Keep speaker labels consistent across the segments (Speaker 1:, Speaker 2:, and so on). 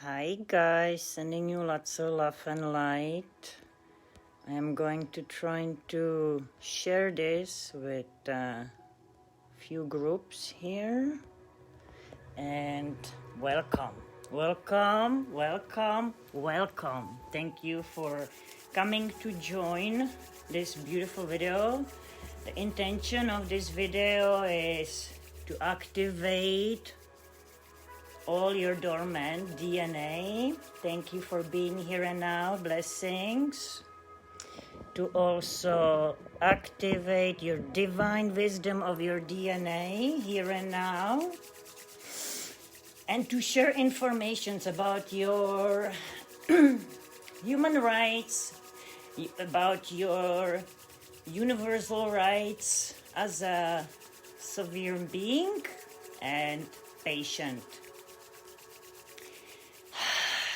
Speaker 1: Hi guys, sending you lots of love and light. I am going to try to share this with a few groups here. And welcome. Thank you for coming to join this beautiful video. The intention of this video is to activate all your dormant DNA. Thank you for being here and now. Blessings. To also activate your divine wisdom of your DNA here and now. And to share informations about your human rights, about your universal rights as a sovereign being and patient.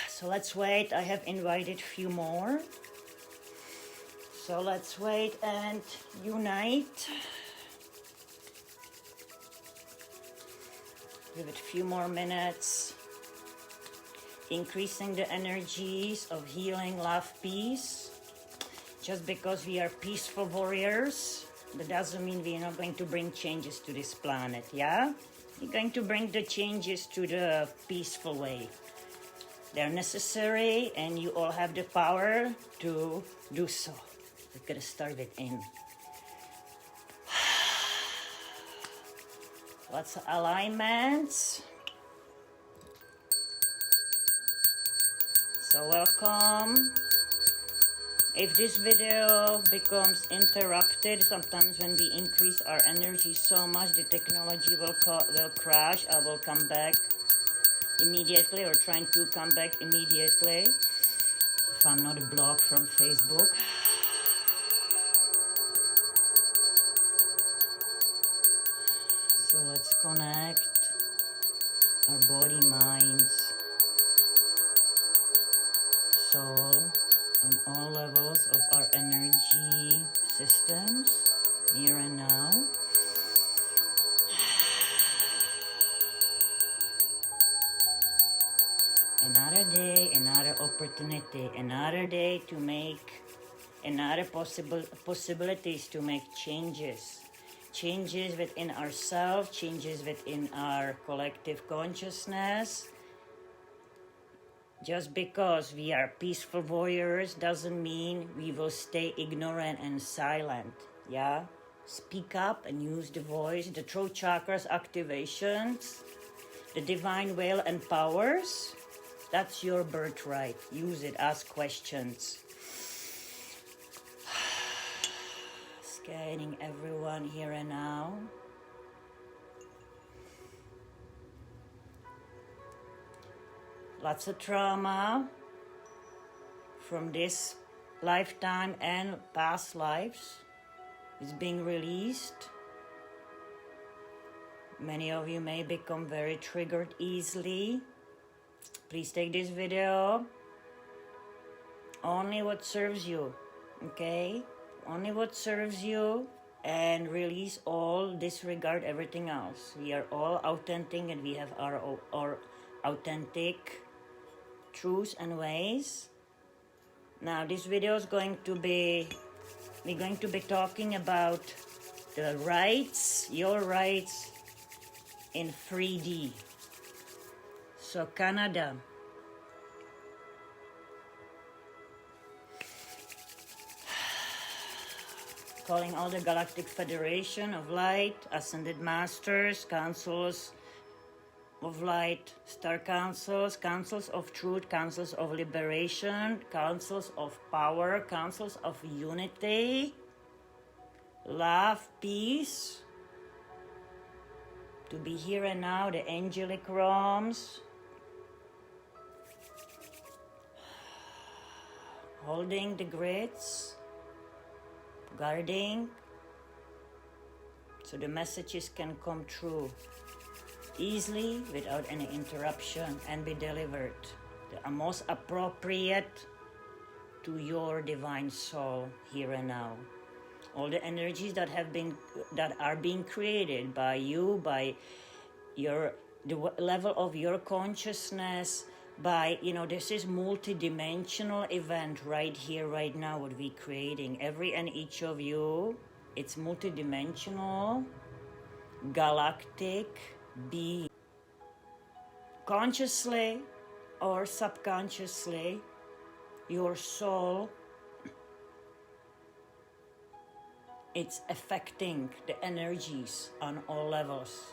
Speaker 1: So let's wait. I have invited a few more. So let's wait and unite. Give it a few more minutes. Increasing the energies of healing, love, peace. Just because we are peaceful warriors, that doesn't mean we are not going to bring changes to this planet, yeah? We're going to bring the changes to the peaceful way. They're necessary and you all have the power to do so. We're gonna start it in. Lots of alignments. So welcome. If this video becomes interrupted, sometimes when we increase our energy so much, the technology will crash. I will come back immediately, or trying to come back immediately if I'm not blocked from Facebook. So let's connect our body, minds, soul on all levels of our energy systems here and now. Another day, another opportunity, another day to make another possibilities to make changes. Changes within ourselves, changes within our collective consciousness. Just because we are peaceful warriors doesn't mean we will stay ignorant and silent, yeah? Speak up and use the voice, the throat chakras activations, the divine will and powers. That's your birthright. Use it, ask questions. Scanning everyone here and now. Lots of trauma from this lifetime and past lives is being released. Many of you may become very triggered easily. Please take this video. Only what serves you, okay? Only what serves you, and release all, disregard everything else. We are all authentic and we have our authentic truths and ways. Now this video is going to be, we're going to be talking about the rights, your rights in 3D. So Canada. Calling all the Galactic Federation of Light, Ascended Masters, Councils of Light, Star Councils, Councils of Truth, Councils of Liberation, Councils of Power, Councils of Unity, Love, Peace, to be here and now, the angelic realms, holding the grids, guarding, so the messages can come through easily without any interruption and be delivered the most appropriate to your divine soul here and now. All the energies that are being created by you, by the level of your consciousness, by, this is multi-dimensional event right here, right now, what we're creating. Every and each of you, it's multi-dimensional, galactic being. Consciously or subconsciously, your soul, it's affecting the energies on all levels.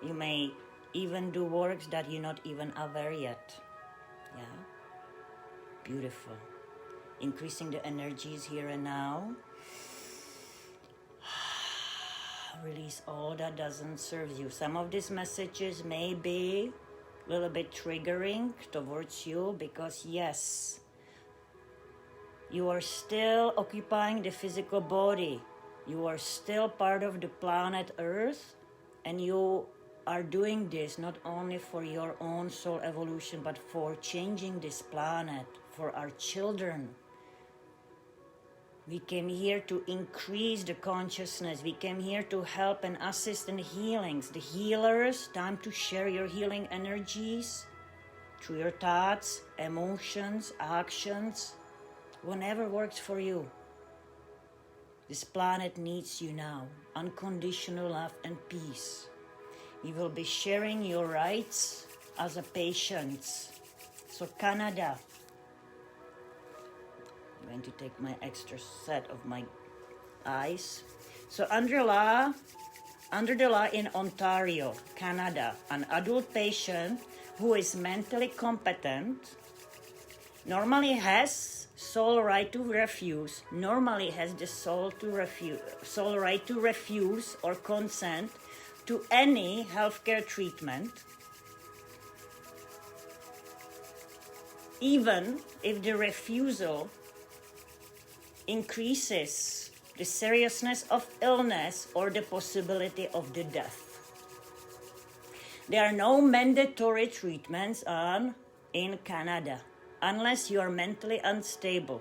Speaker 1: You may even do works that you're not even aware yet. Yeah? Beautiful. Increasing the energies here and now. Release all that doesn't serve you. Some of these messages may be a little bit triggering towards you because yes, you are still occupying the physical body. You are still part of the planet Earth, and you are doing this not only for your own soul evolution, but for changing this planet, for our children. We came here to increase the consciousness. We came here to help and assist in healings. The healers, time to share your healing energies through your thoughts, emotions, actions, whatever works for you. This planet needs you now. Unconditional love and peace. You will be sharing your rights as a patient. So Canada, I'm going to take my extra set of my eyes. So under the law in Ontario, Canada, an adult patient who is mentally competent normally has sole right to refuse, sole right to refuse or consent to any healthcare treatment, even if the refusal increases the seriousness of illness or the possibility of the death. There are no mandatory treatments in Canada unless you are mentally unstable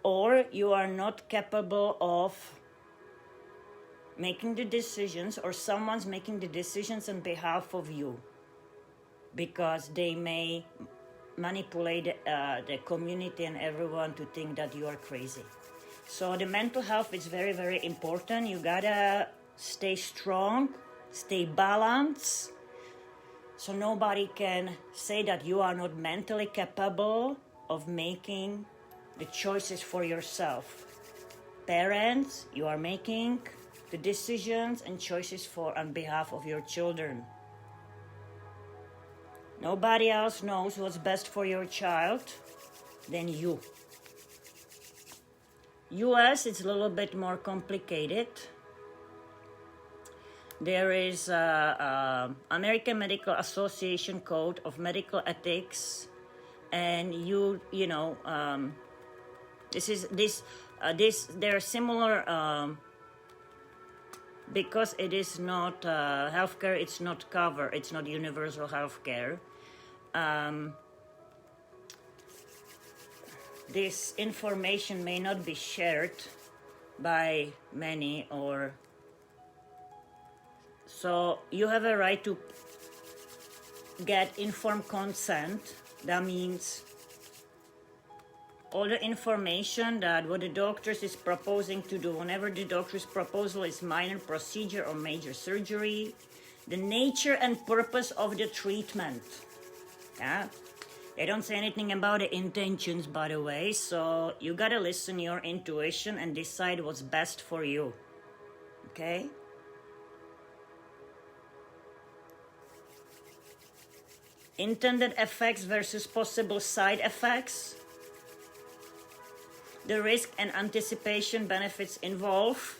Speaker 1: or you are not capable of making the decisions, or someone's making the decisions on behalf of you, because they may manipulate the community and everyone to think that you are crazy. So the mental health is very, very important. You gotta stay strong, stay balanced, so nobody can say that you are not mentally capable of making the choices for yourself. Parents, you are making the decisions and choices on behalf of your children. Nobody else knows what's best for your child than you. US, it's a little bit more complicated. There is American Medical Association Code of Medical Ethics, and there are similar. Because it is not healthcare, it's not covered, it's not universal healthcare. This information may not be shared by many, so you have a right to get informed consent. That means all the information that what the doctors is proposing to do, whenever the doctor's proposal is minor procedure or major surgery, the nature and purpose of the treatment. Yeah, they don't say anything about the intentions, by the way, so you gotta listen to your intuition and decide what's best for you. Okay? Intended effects versus possible side effects. The risk and anticipation benefits involved.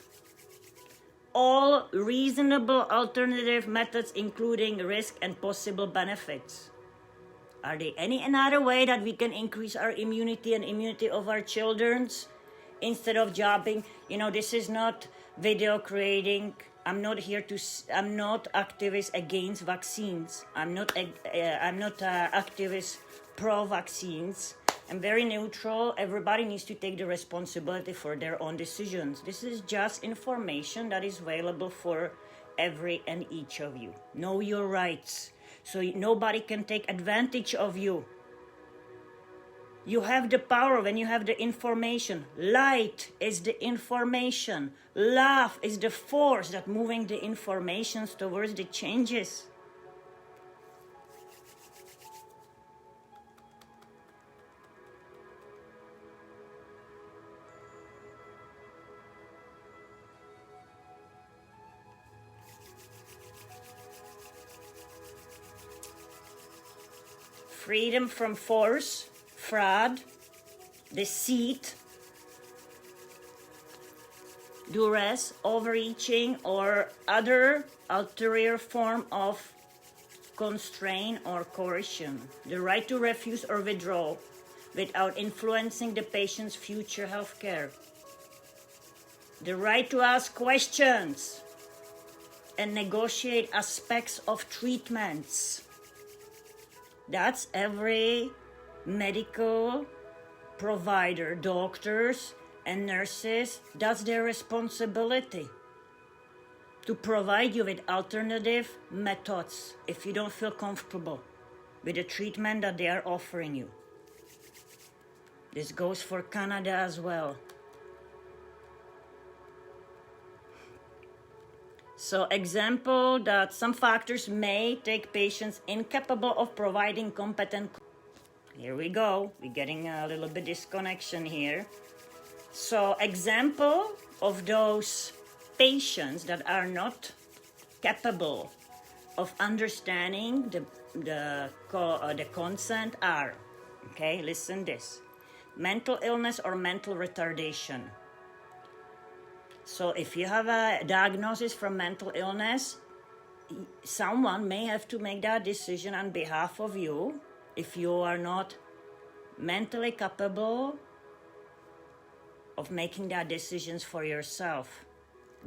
Speaker 1: All reasonable alternative methods, including risk and possible benefits. Are there any another way that we can increase our immunity and immunity of our children instead of jobbing? This is not video creating. I'm not activist against vaccines. I'm not activist pro-vaccines. I'm very neutral. Everybody needs to take the responsibility for their own decisions. This is just information that is available for every and each of you. Know your rights, so nobody can take advantage of you. You have the power when you have the information. Light is the information. Love is the force that moving the informations towards the changes. Freedom from force, fraud, deceit, duress, overreaching, or other ulterior form of constraint or coercion. The right to refuse or withdraw without influencing the patient's future health care. The right to ask questions and negotiate aspects of treatments. That's every medical provider, doctors and nurses, that's their responsibility to provide you with alternative methods if you don't feel comfortable with the treatment that they are offering you. This goes for Canada as well. So, example that some factors may take patients incapable of providing competent. Here we go. We're getting a little bit disconnection here. So, example of those patients that are not capable of understanding the consent are, okay, listen this, mental illness or mental retardation. So if you have a diagnosis from mental illness, someone may have to make that decision on behalf of you if you are not mentally capable of making that decisions for yourself.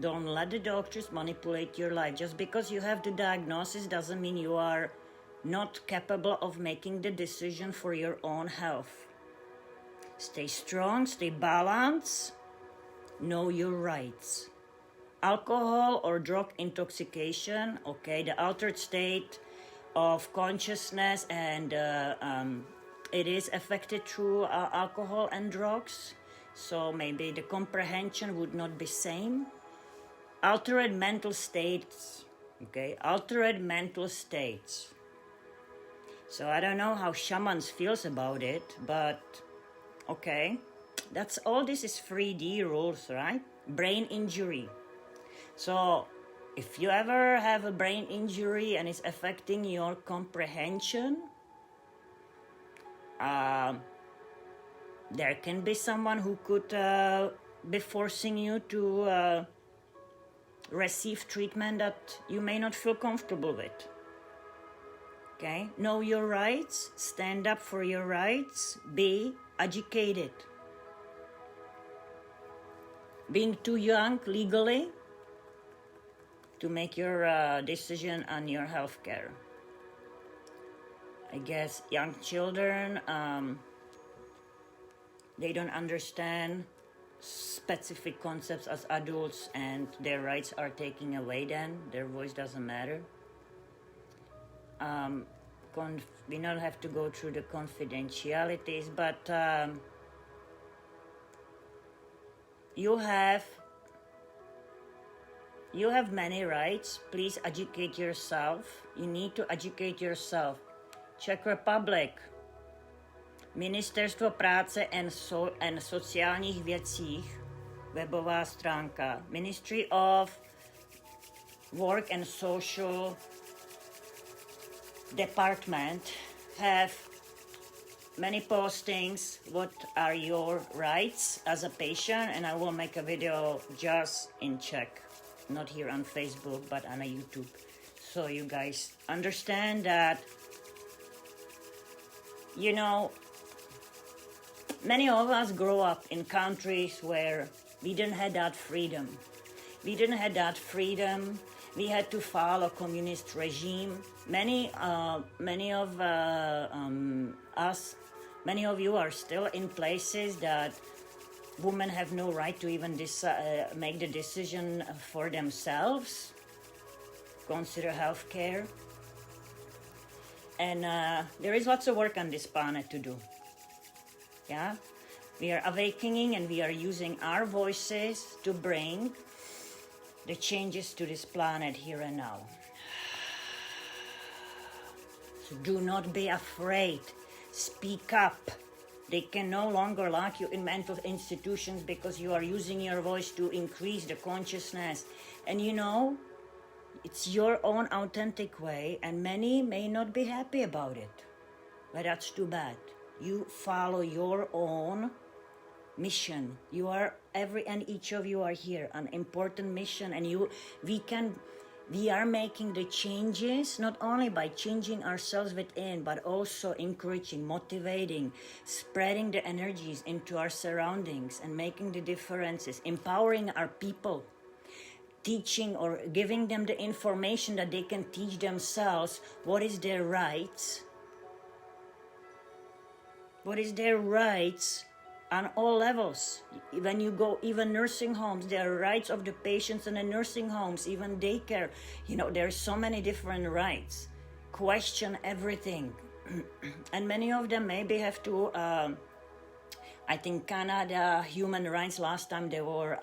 Speaker 1: Don't let the doctors manipulate your life. Just because you have the diagnosis doesn't mean you are not capable of making the decision for your own health. Stay strong, stay balanced. Know your rights. Alcohol or drug intoxication, okay, the altered state of consciousness, and it is affected through alcohol and drugs, so maybe the comprehension would not be same. Altered mental states, okay, altered mental states. So I don't know how shamans feels about it, but okay. That's all. This is 3D rules, right? Brain injury. So if you ever have a brain injury and it's affecting your comprehension, there can be someone who could be forcing you to receive treatment that you may not feel comfortable with. Okay? Know your rights. Stand up for your rights. Be educated. Being too young legally to make your decision on your health care. I guess young children, they don't understand specific concepts as adults, and their rights are taken away then. Their voice doesn't matter. We don't have to go through the confidentialities, but you have many rights. Please educate yourself. You need to educate yourself. Czech Republic, Ministerstvo práce and sociálních věcích, webová stránka. Ministry of Work and Social Department have many postings. What are your rights as a patient? And I will make a video just in Czech, not here on Facebook, but on a YouTube, so you guys understand that, you know, many of us grow up in countries where we didn't have that freedom. We didn't have that freedom. We had to follow communist regime. Many of us, many of you are still in places that women have no right to even make the decision for themselves. consider healthcare. And there is lots of work on this planet to do. Yeah? We are awakening and we are using our voices to bring the changes to this planet here and now. So do not be afraid. Speak up. They can no longer lock you in mental institutions because you are using your voice to increase the consciousness. And you know, it's your own authentic way, and many may not be happy about it. But that's too bad. You follow your own mission. You are every and each of you are here, an important mission, and we are making the changes not only by changing ourselves within, but also encouraging, motivating, spreading the energies into our surroundings and making the differences, empowering our people, teaching or giving them the information that they can teach themselves what is their rights. What is their rights on all levels. When you go, even nursing homes, there are rights of the patients in the nursing homes, even daycare. You know, there are so many different rights. Question everything. And many of them maybe have to, I think Canada human rights last time they were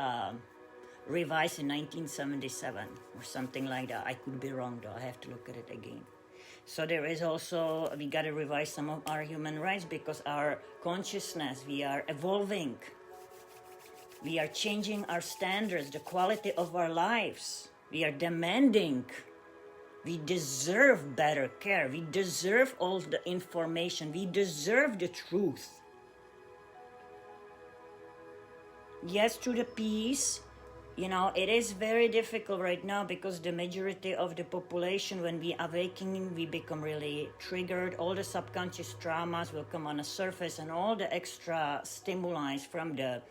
Speaker 1: revised in 1977 or something like that. I could be wrong though, I have to look at it again. So there is also, we got to revise some of our human rights because our consciousness, we are evolving. We are changing our standards, the quality of our lives. We are demanding. We deserve better care. We deserve all the information. We deserve the truth. Yes, to the peace. You know, it is very difficult right now because the majority of the population, when we awakening, we become really triggered. All the subconscious traumas will come on the surface, and all the extra stimuli from the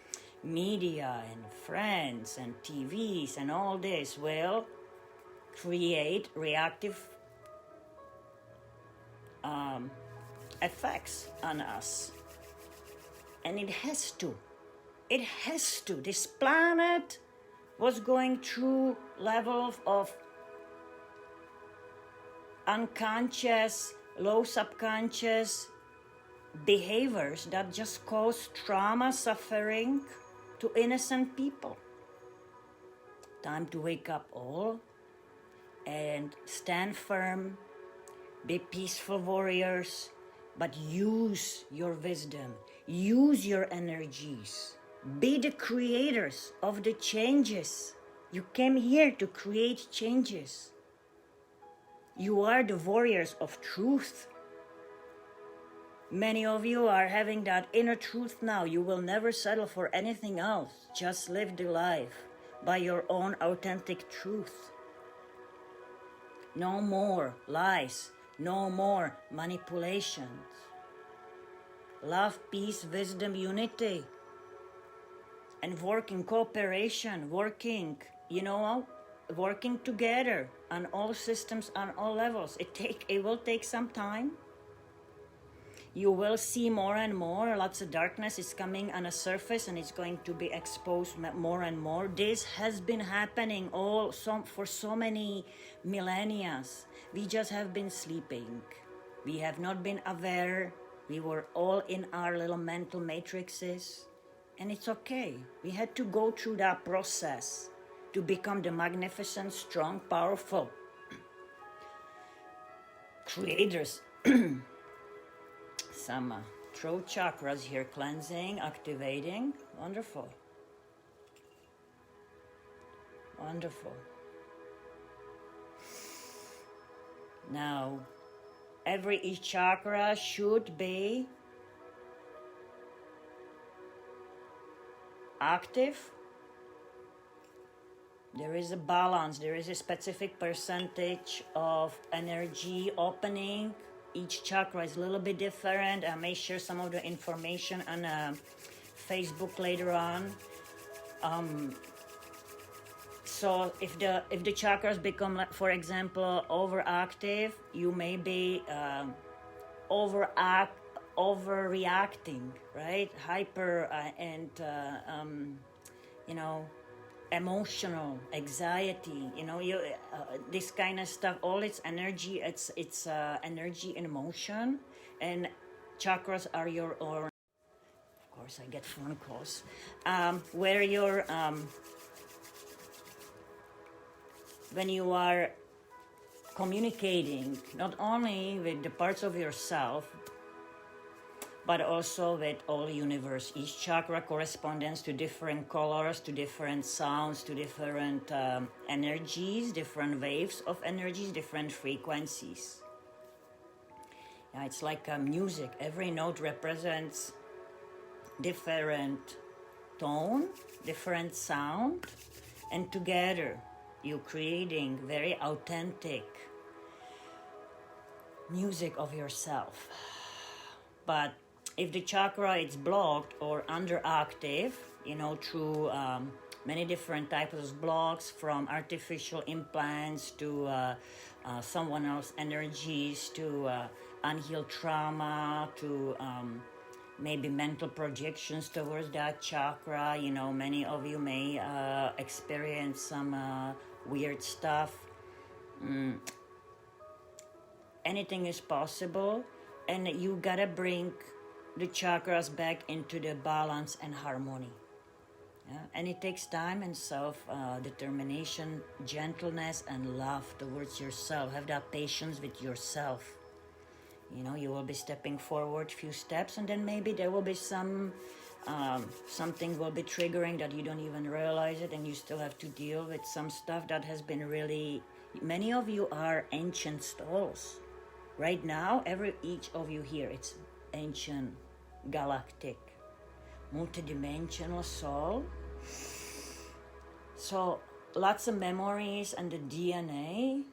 Speaker 1: media and friends and TVs and all this will create reactive effects on us. And it has to. It has to. This planet was going through levels of unconscious, low subconscious behaviors that just cause trauma, suffering to innocent people. Time to wake up all and stand firm, be peaceful warriors, but use your wisdom, use your energies. Be the creators of the changes. You came here to create changes. You are the warriors of truth. Many of you are having that inner truth now. You will never settle for anything else. Just live the life by your own authentic truth. No more lies. No more manipulations. Love, peace, wisdom, unity. And working cooperation, working together on all systems, on all levels. It will take some time. You will see more and more. Lots of darkness is coming on the surface, and it's going to be exposed more and more. This has been happening for so many millennia. We just have been sleeping. We have not been aware. We were all in our little mental matrices. And it's okay. We had to go through that process to become the magnificent, strong, powerful creators. Some throat chakras here, cleansing, activating. Wonderful. Wonderful. Now, each chakra should be active. There is a balance. There is a specific percentage of energy opening. Each chakra is a little bit different. I may share some of the information on Facebook later on. So if the chakras become, for example, overactive, you may be overreacting, right? Hyper emotional anxiety, this kind of stuff, all its energy, it's energy in motion. And chakras are your, or of course I get phone calls, where your when you are communicating not only with the parts of yourself but also with all universe. Each chakra corresponds to different colors, to different sounds, to different energies, different waves of energies, different frequencies. Yeah, it's like music. Every note represents different tone, different sound, and together you're creating very authentic music of yourself. But if the chakra is blocked or underactive, through many different types of blocks, from artificial implants to someone else's energies, to unhealed trauma, to maybe mental projections towards that chakra. Many of you may experience some weird stuff. Anything is possible, and you gotta bring the chakras back into the balance and harmony. Yeah? And it takes time and self-determination, gentleness, and love towards yourself. Have that patience with yourself. You will be stepping forward few steps, and then maybe there will be something will be triggering that you don't even realize it, and you still have to deal with some stuff that has been really... Many of you are ancient souls. Right now, each of you here, it's ancient, galactic, multidimensional soul. So lots of memories and the DNA,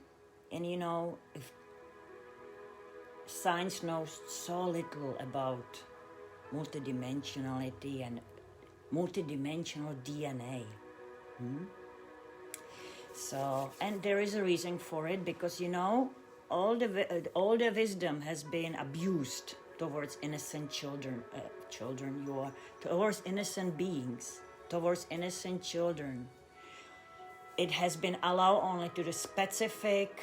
Speaker 1: and if science knows so little about multidimensionality and multidimensional DNA. So, and there is a reason for it, because all the wisdom has been abused towards innocent children, towards innocent beings, towards innocent children. It has been allowed only to the specific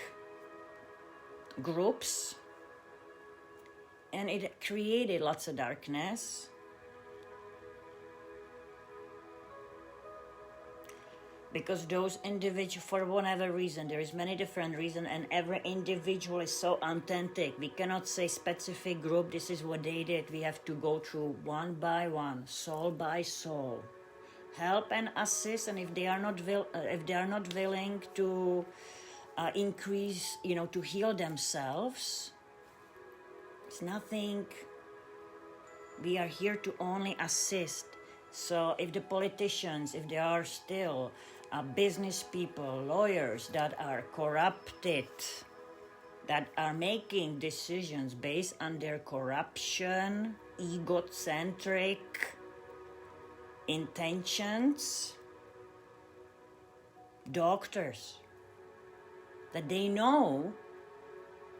Speaker 1: groups, and it created lots of darkness. Because those individuals, for whatever reason, there is many different reasons, and every individual is so authentic. We cannot say specific group, this is what they did. We have to go through one by one, soul by soul, help and assist. And if they are not willing to increase, to heal themselves, it's nothing. We are here to only assist. So if the politicians, if they are still business people, lawyers that are corrupted, that are making decisions based on their corruption, egocentric intentions, doctors, that they know,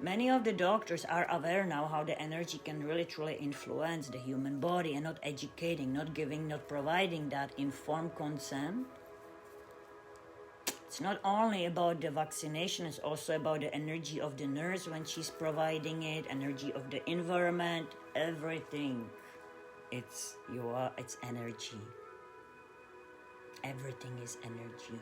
Speaker 1: many of the doctors are aware now how the energy can really truly influence the human body, and not educating, not giving, not providing that informed consent. It's not only about the vaccination, it's also about the energy of the nurse when she's providing it, energy of the environment, everything. It's energy. Everything is energy.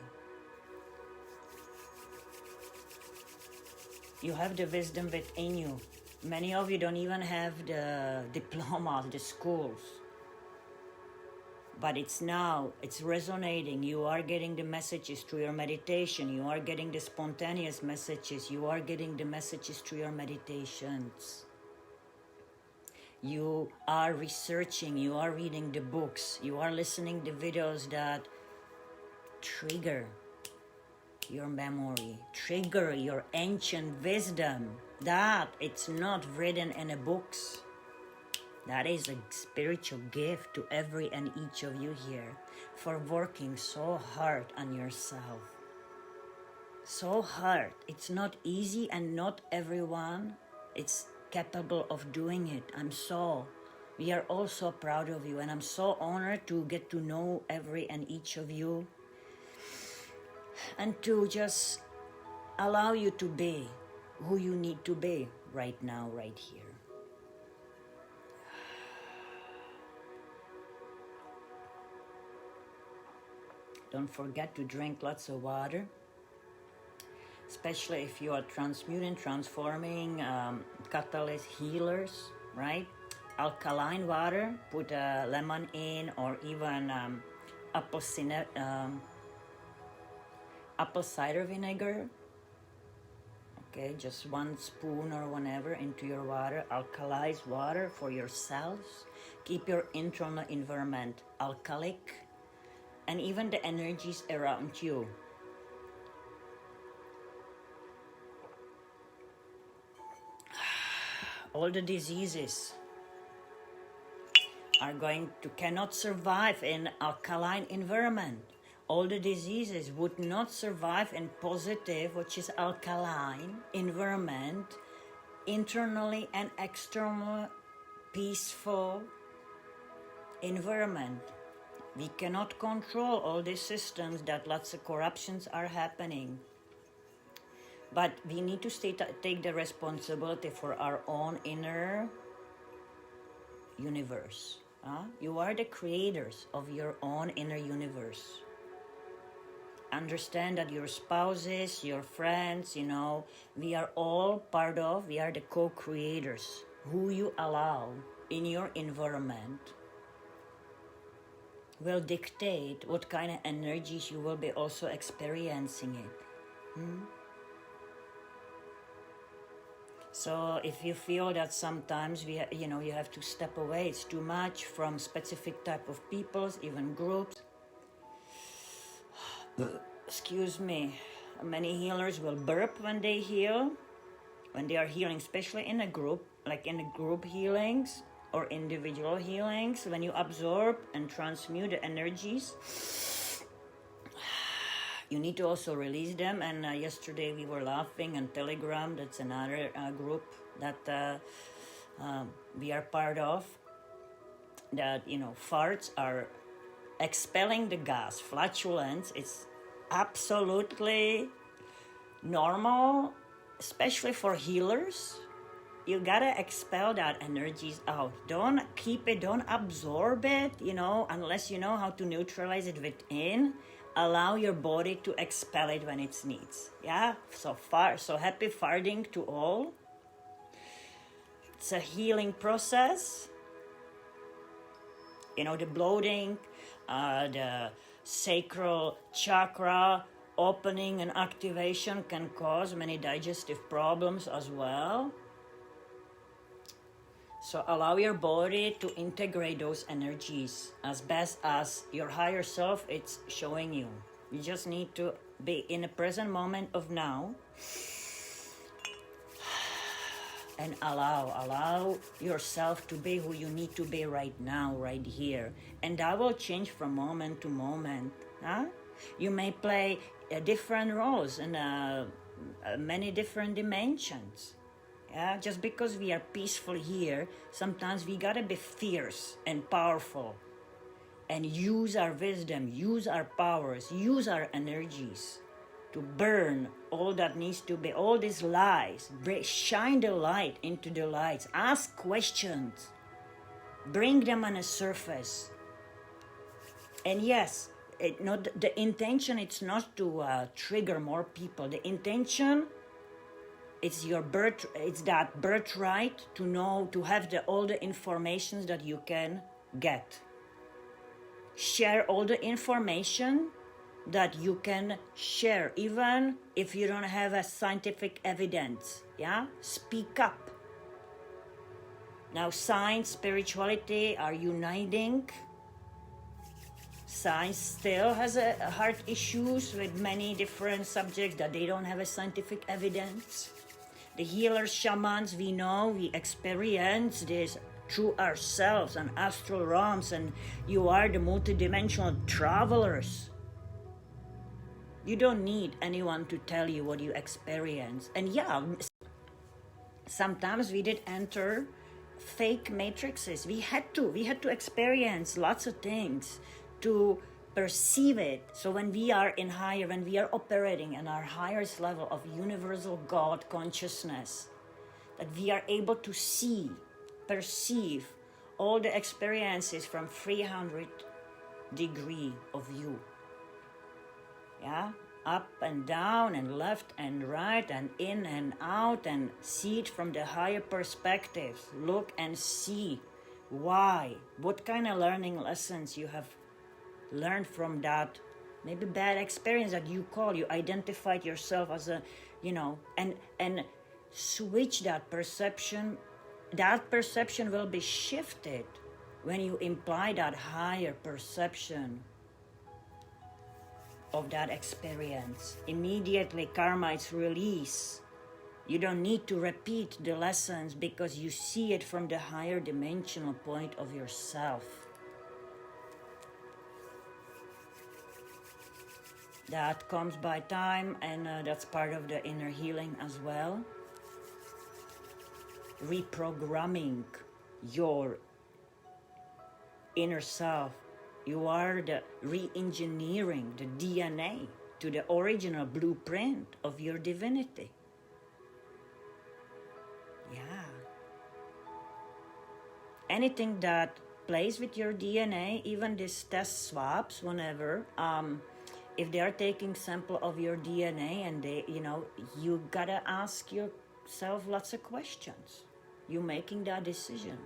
Speaker 1: You have the wisdom within you. Many of you don't even have the diplomas, the schools. But it's resonating. You are getting the messages through your meditation. You are getting the spontaneous messages. You are getting the messages through your meditations. You are researching. You are reading the books. You are listening to videos that trigger your memory, trigger your ancient wisdom. That it's not written in the books. That is a spiritual gift to every and each of you here for working so hard on yourself. So hard. It's not easy, and not everyone is capable of doing it. We are all so proud of you, and I'm so honored to get to know every and each of you. and to just allow you to be who you need to be right now, right here. Don't forget to drink lots of water, especially if you are transmuting, transforming, catalyst healers, right? Alkaline water, put a lemon in, or even apple cider vinegar. Okay, just 1 spoon or whatever into your water. Alkalize water for your cells. Keep your internal environment alkalic, and even the energies around you. All the diseases cannot survive in alkaline environment. All the diseases would not survive in positive, which is alkaline environment, internally and externally peaceful environment. We cannot control all these systems that lots of corruptions are happening. But we need to take the responsibility for our own inner universe. You are the creators of your own inner universe. Understand that your spouses, your friends, we are all we are the co-creators. Who you allow in your environment will dictate what kind of energies you will be also experiencing it. So if you feel that sometimes you have to step away, it's too much from specific type of peoples, even groups. Excuse me. Many healers will burp when they heal, when they are healing, especially in a group, like in the group healings or individual healings. When you absorb and transmute the energies, you need to also release them. And yesterday we were laughing on Telegram. That's another group that we are part of. That, farts are expelling the gas, flatulence. It's absolutely normal, especially for healers. You gotta expel that energies out. Don't keep it, don't absorb it, unless you know how to neutralize it within. Allow your body to expel it when it needs. Yeah, so happy farting to all. It's a healing process. The bloating, the sacral chakra opening and activation can cause many digestive problems as well. So allow your body to integrate those energies as best as your higher self it's showing you. You just need to be in the present moment of now and allow yourself to be who you need to be right now, right here. And that will change from moment to moment. You may play different roles in many different dimensions. Yeah, just because we are peaceful here, sometimes we gotta be fierce and powerful and use our wisdom, use our powers, use our energies to burn all that needs to be, all these lies. Shine the light into the lights. Ask questions. Bring them on the surface. And yes, the intention, it's not to trigger more people. The intention, it's that birthright to know, to have all the information that you can get. Share all the information that you can share, even if you don't have a scientific evidence. Yeah, speak up. Now, science, spirituality are uniting. Science still has hard issues with many different subjects that they don't have a scientific evidence. The healers, shamans, we know, we experience this through ourselves and astral realms, and you are the multidimensional travelers. You don't need anyone to tell you what you experience. And yeah, sometimes we did enter fake matrices. We had to experience lots of things to perceive it. So when we are when we are operating in our highest level of universal God consciousness, that we are able to see, perceive all the experiences from 300 degree of view. Yeah, up and down and left and right and in and out, and see it from the higher perspectives. Look and see why, what kind of learning lessons you have learned from that maybe bad experience that you identified yourself as a, and switch that perception. That perception will be shifted when you imply that higher perception of that experience. Immediately karma is released. You don't need to repeat the lessons because you see it from the higher dimensional point of yourself. That comes by time, and that's part of the inner healing as well. Reprogramming your inner self. You are the re-engineering the DNA to the original blueprint of your divinity. Yeah. Anything that plays with your DNA, even these test swabs, whenever, if they are taking sample of your DNA and they, you gotta ask yourself lots of questions. You making that decision.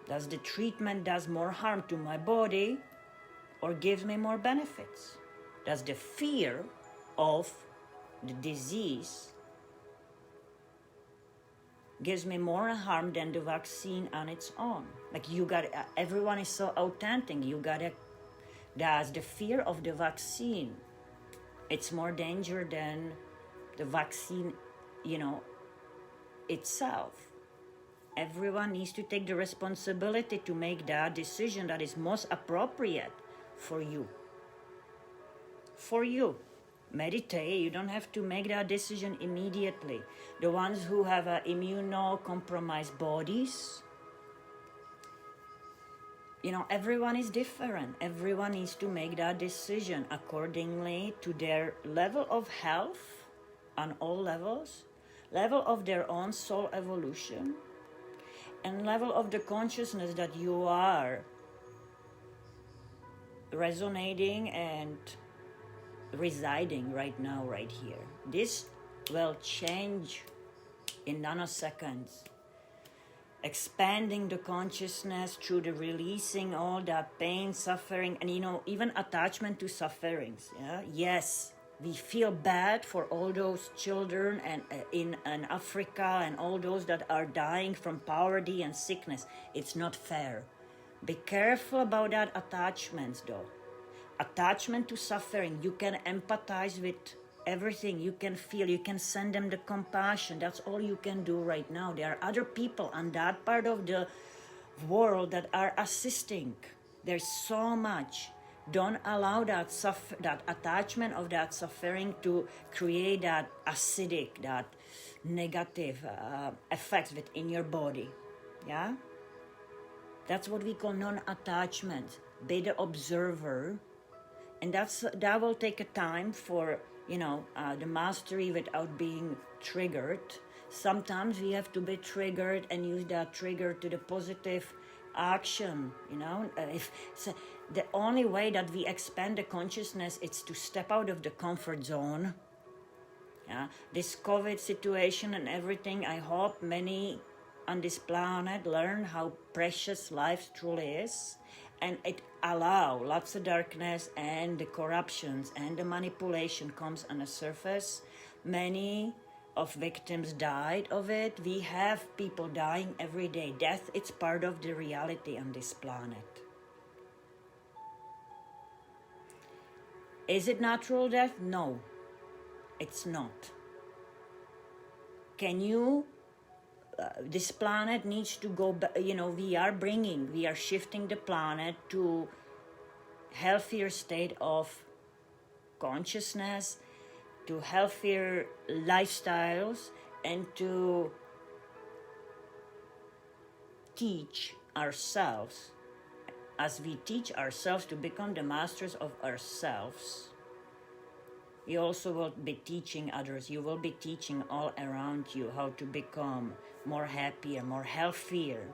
Speaker 1: Does the treatment does more harm to my body or gives me more benefits? Does the fear of the disease gives me more harm than the vaccine on its own? Like everyone is so authentic. Does the fear of the vaccine, it's more danger than the vaccine, itself. Everyone needs to take the responsibility to make that decision that is most appropriate for you. For you. Meditate. You don't have to make that decision immediately. The ones who have immunocompromised bodies, everyone is different. Everyone needs to make that decision accordingly to their level of health on all levels, level of their own soul evolution, and level of the consciousness that you are resonating and residing right now, right here. This will change in nanoseconds. Expanding the consciousness through the releasing all that pain, suffering, and even attachment to sufferings. Yeah? Yes, we feel bad for all those children and in Africa and all those that are dying from poverty and sickness. It's not fair. Be careful about that attachments, though. Attachment to suffering, you can empathize with everything, you can feel, you can send them the compassion. That's all you can do right now. There are other people on that part of the world that are assisting. There's so much. Don't allow that attachment of that suffering to create that acidic, that negative effects within your body. Yeah? That's what we call non-attachment. Be the observer. And that will take a time for, the mastery without being triggered. Sometimes we have to be triggered and use that trigger to the positive action, the only way that we expand the consciousness is to step out of the comfort zone. Yeah, this COVID situation and everything, I hope many on this planet learn how precious life truly is, and it allow lots of darkness and the corruptions and the manipulation comes on the surface. Many of victims died of it. We have people dying every day. Death, it's part of the reality on this planet. Is it natural death? No, it's not. Can you, this planet needs to go, we are shifting the planet to healthier state of consciousness, to healthier lifestyles, and to teach ourselves as we teach ourselves to become the masters of ourselves, you also will be teaching others. You will be teaching all around you how to become more happier, more healthier,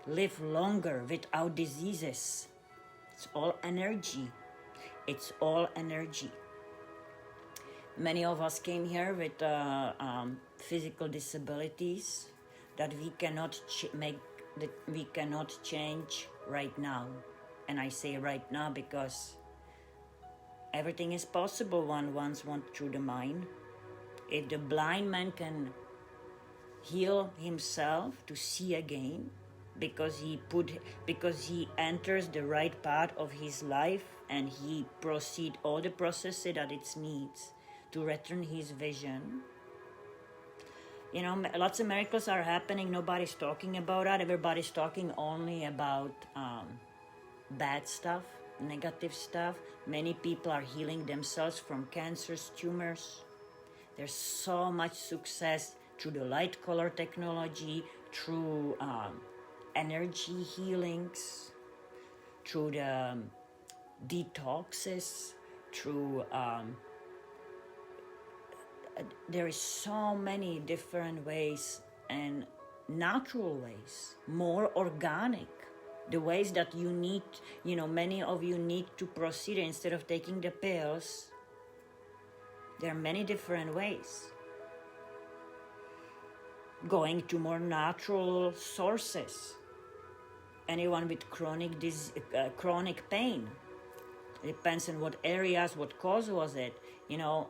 Speaker 1: live longer without diseases. It's all energy. It's all energy. Many of us came here with physical disabilities that we cannot we cannot change right now. And I say right now because everything is possible once through the mind. If the blind man can heal himself to see again, because he enters the right path of his life and he proceed all the processes that it needs to return his vision. You know, lots of miracles are happening. Nobody's talking about that. Everybody's talking only about bad stuff, negative stuff. Many people are healing themselves from cancers, tumors. There's so much success through the light color technology, through energy healings, through the detoxes, through there is so many different ways and natural ways, more organic, the ways that you need, you know, many of you need to proceed instead of taking the pills. There are many different ways. Going to more natural sources. Anyone with chronic pain, it depends on what areas, what cause was it, you know,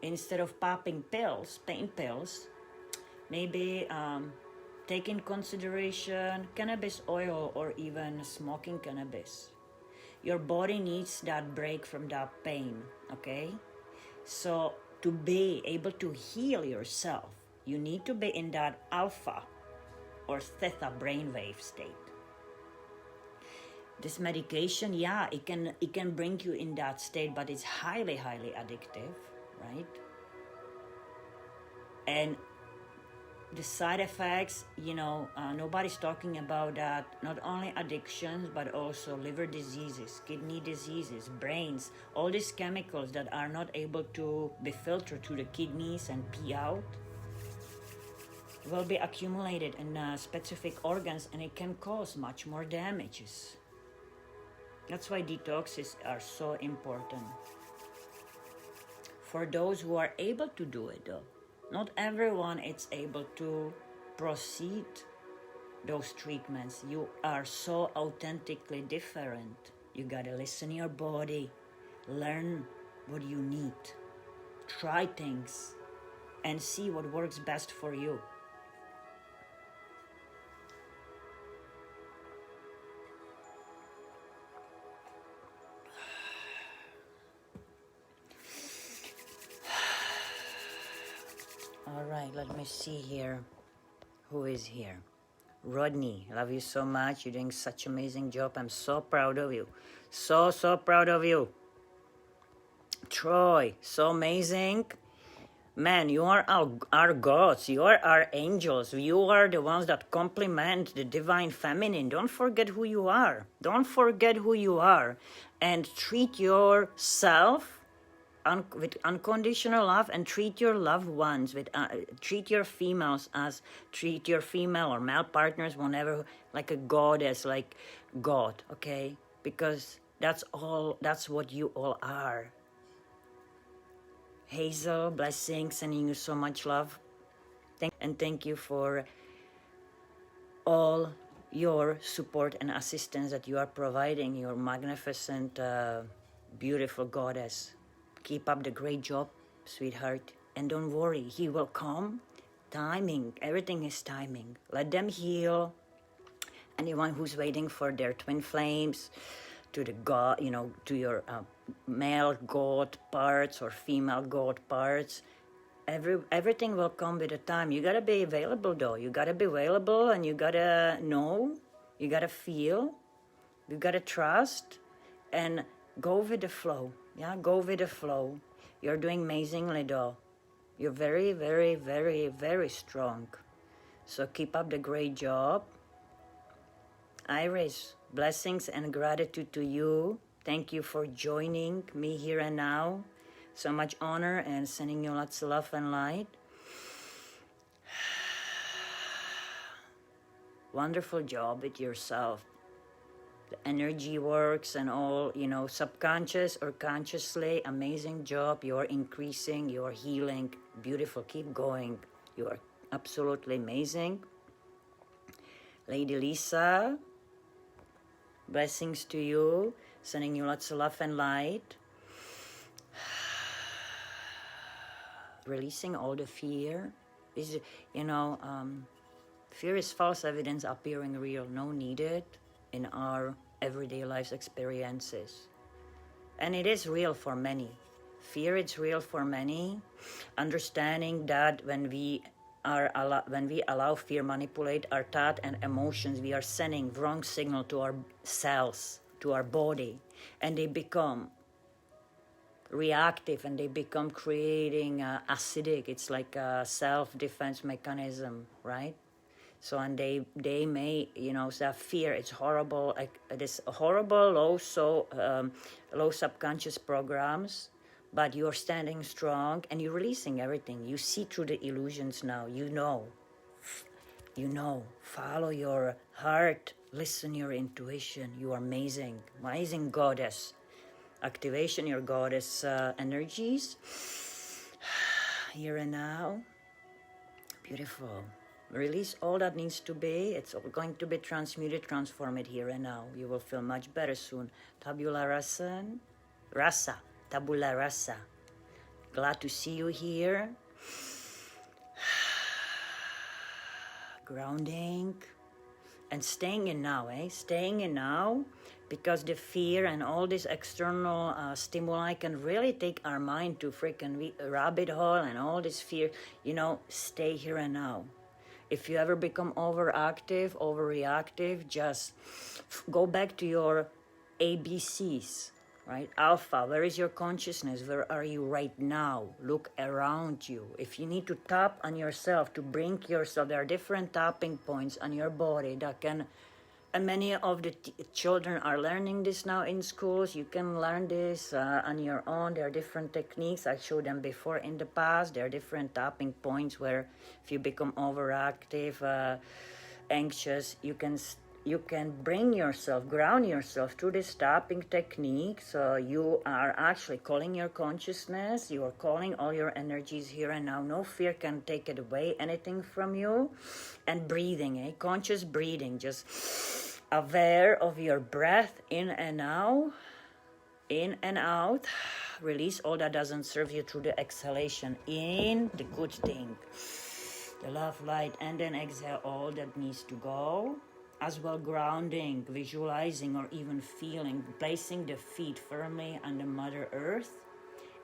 Speaker 1: instead of popping pills, pain pills, maybe take in consideration cannabis oil or even smoking cannabis. Your body needs that break from that pain, okay? So to be able to heal yourself, you need to be in that alpha or theta brainwave state. This medication, yeah, it can bring you in that state, but it's highly, highly addictive, right? And the side effects, you know, nobody's talking about that. Not only addictions, but also liver diseases, kidney diseases, brains, all these chemicals that are not able to be filtered through the kidneys and pee out will be accumulated in specific organs, and it can cause much more damages. That's why detoxes are so important. For those who are able to do it though, not everyone is able to proceed those treatments. You are so authentically different. You gotta listen to your body, learn what you need, try things, and see what works best for you. All right, let me see here. Who is here? Rodney, love you so much. You're doing such an amazing job. I'm so proud of you. So proud of you. Troy, so amazing. Man, you are our gods. You are our angels. You are the ones that complement the divine feminine. Don't forget who you are. Don't forget who you are. And treat yourself with unconditional love, and treat your loved ones with treat your females as treat your female or male partners whenever like a goddess, like God, okay? Because that's what you all are. Hazel, blessings, sending you so much love. Thank you for all your support and assistance that you are providing, your magnificent, beautiful goddess. Keep up the great job, sweetheart. And don't worry, he will come. Timing, everything is timing. Let them heal. Anyone who's waiting for their twin flames, to the God, you know, to your male God parts or female God parts, everything will come with a time. You gotta be available though. You gotta be available, and you gotta know, you gotta feel, you gotta trust, and go with the flow. Yeah, go with the flow. You're doing amazingly though. You're very, very, very, very strong. So keep up the great job. Iris, Blessings and gratitude to you. Thank you for joining me here and now. So much honor and sending you lots of love and light. Wonderful job with yourself. The energy works and all, subconscious or consciously, amazing job. You're increasing, you're healing. Beautiful, keep going. You are absolutely amazing. Lady Lisa, blessings to you. Sending you lots of love and light. Releasing all the fear. Fear is false evidence appearing real. No needed in our everyday life's experiences. And it is real for many. Fear is real for many. Understanding that when we allow fear manipulate our thought and emotions, we are sending wrong signal to our cells, to our body, and they become reactive and they become creating acidic. It's like a self-defense mechanism, right? So, and they may, that fear, it's horrible, like this horrible, low subconscious programs, but you're standing strong and you're releasing everything. You see through the illusions now, follow your heart, listen your intuition. You are amazing, amazing goddess. Activation, your goddess energies, here and now, beautiful. Release all that needs to be. It's all going to be transmuted, transformed here and now. You will feel much better soon. Tabula rasa. Glad to see you here. Grounding and staying in now, Staying in now, because the fear and all this external stimuli can really take our mind to freaking rabbit hole and all this fear. Stay here and now. If you ever become overactive, overreactive, just go back to your ABCs, right? Alpha, where is your consciousness? Where are you right now? Look around you. If you need to tap on yourself, to bring yourself, there are different tapping points on your body that can, and many of the children are learning this now in schools. You can learn this on your own. There are different techniques. I showed them before in the past. There are different tapping points where if you become overactive, anxious, you can bring yourself, ground yourself through this tapping technique. So you are actually calling your consciousness. You are calling all your energies here and now. No fear can take it away, anything from you. And breathing, conscious breathing, just aware of your breath in and out. Release all that doesn't serve you through the exhalation. In the good thing, the love light, and then exhale all that needs to go. As well, grounding, visualizing, or even feeling, placing the feet firmly on the Mother Earth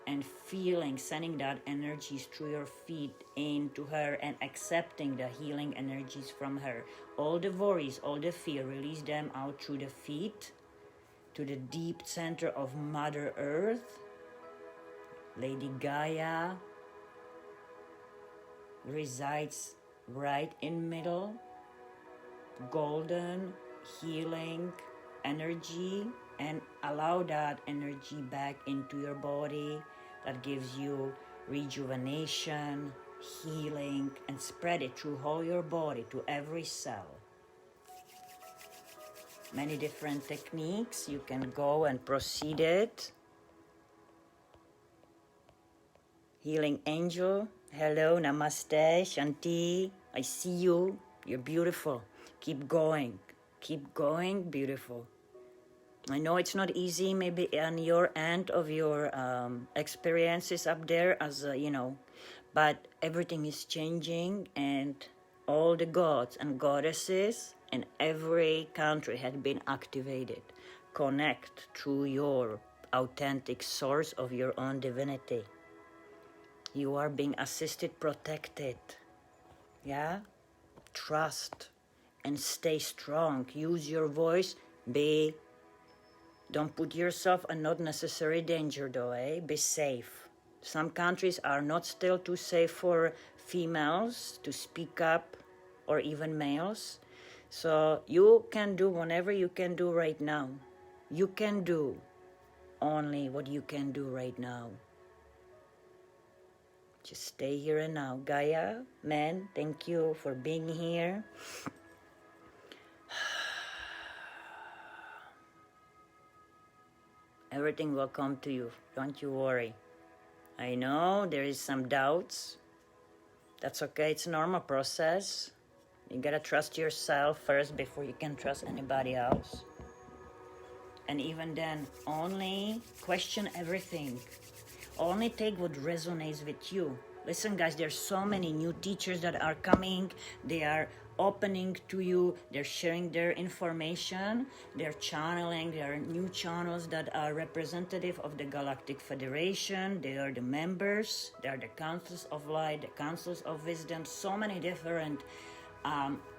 Speaker 1: and feeling, sending that energies through your feet into her and accepting the healing energies from her. All the worries, all the fear, release them out through the feet to the deep center of Mother Earth. Lady Gaia resides right in middle. Golden healing energy, and allow that energy back into your body. That gives you rejuvenation, healing, and spread it through all your body to every cell. Many different techniques. You can go and proceed it. Healing angel, hello, namaste, Shanti. I see you. You're beautiful. Keep going, beautiful. I know it's not easy, maybe on your end of your experiences up there, but everything is changing, and all the gods and goddesses in every country have been activated. Connect through your authentic source of your own divinity. You are being assisted, protected. Yeah? Trust. And stay strong. Use your voice. Don't put yourself in not necessary danger though, Be safe. Some countries are not still too safe for females to speak up, or even males. So you can do whatever you can do right now. You can do only what you can do right now. Just stay here and now. Gaia, man, thank you for being here. Everything will come to you. Don't you worry. I know there is some doubts. That's okay. It's a normal process. You gotta trust yourself first before you can trust anybody else. And even then, only question everything. Only take what resonates with you. Listen, guys, there's so many new teachers that are coming. They are opening to you. They're sharing their information. They're channeling. There are new channels that are representative of the Galactic Federation. They are the members. They are the Councils of Light, the Councils of Wisdom. So many different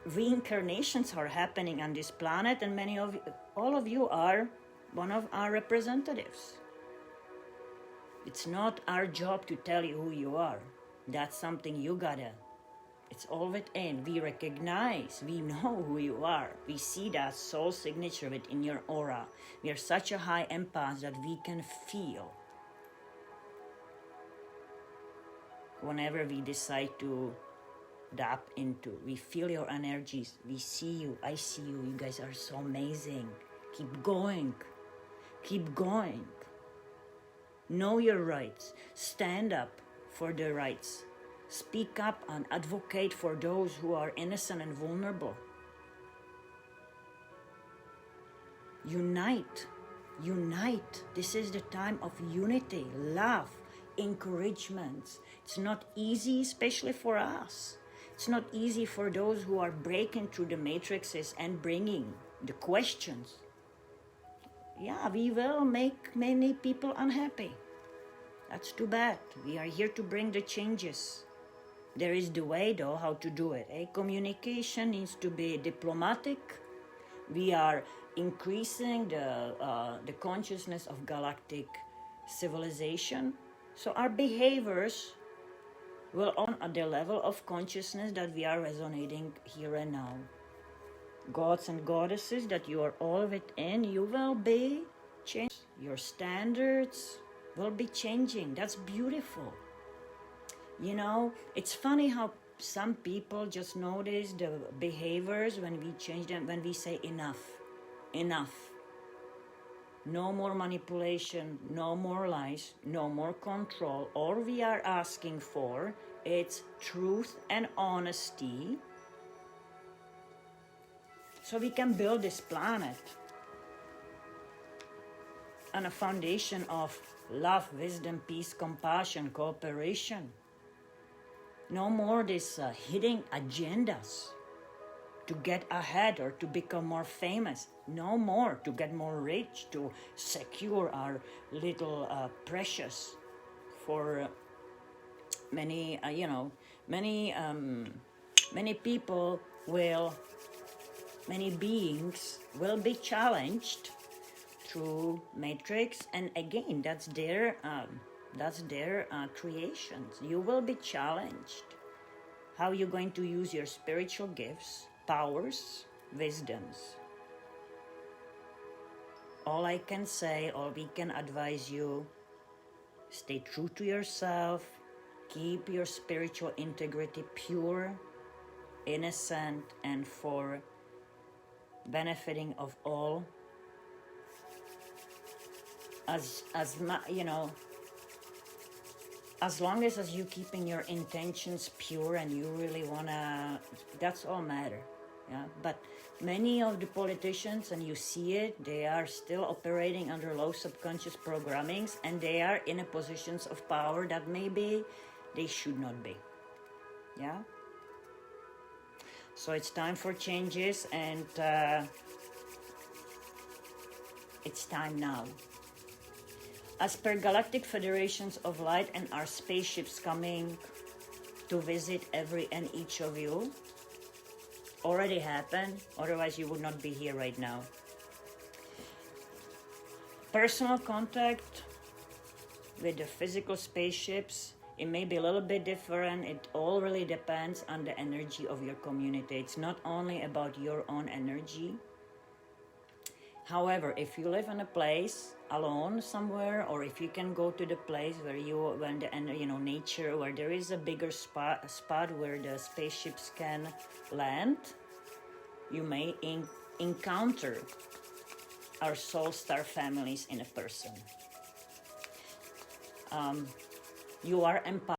Speaker 1: reincarnations are happening on this planet, and all of you are one of our representatives. It's not our job to tell you who you are. That's something you gotta. It's all within. We recognize, we know who you are. We see that soul signature within your aura. We are such a high empath that we can feel whenever we decide to tap into. We feel your energies. We see you. I see you. You guys are so amazing. Keep going. Keep going. Know your rights. Stand up for the rights. Speak up and advocate for those who are innocent and vulnerable. Unite. Unite. This is the time of unity, love, encouragement. It's not easy, especially for us. It's not easy for those who are breaking through the matrices and bringing the questions. Yeah, we will make many people unhappy. That's too bad. We are here to bring the changes. There is the way, though, how to do it. Communication needs to be diplomatic. We are increasing the consciousness of galactic civilization. So our behaviors will on at the level of consciousness that we are resonating here and now. Gods and goddesses that you are all within, you will be changed. Your standards will be changing. That's beautiful. You know, it's funny how some people just notice the behaviors when we change them, when we say enough, enough. No more manipulation, no more lies, no more control. All we are asking for is truth and honesty, so we can build this planet on a foundation of love, wisdom, peace, compassion, cooperation. No more these hidden agendas to get ahead or to become more famous. No more to get more rich, to secure our little precious for many, many people will, many beings will be challenged through matrix, and again, that's their creations. You will be challenged. How you're going to use your spiritual gifts, powers, wisdoms. All I can say, all we can advise you, stay true to yourself, keep your spiritual integrity pure, innocent, and for benefiting of all. As long as you keeping your intentions pure and you really wanna, that's all matter. Yeah, but many of the politicians, and you see it, they are still operating under low subconscious programmings, and they are in a positions of power that maybe they should not be. Yeah. So it's time for changes, and it's time now. As per Galactic Federations of Light and our spaceships coming to visit every and each of you, already happened, otherwise you would not be here right now. Personal contact with the physical spaceships It may be a little bit different. It all really depends on the energy of your community. It's not only about your own energy. However, if you live in a place alone somewhere, or if you can go to the place where nature, where there is a bigger spot where the spaceships can land, you may encounter our soul star families in a person. You are empowered.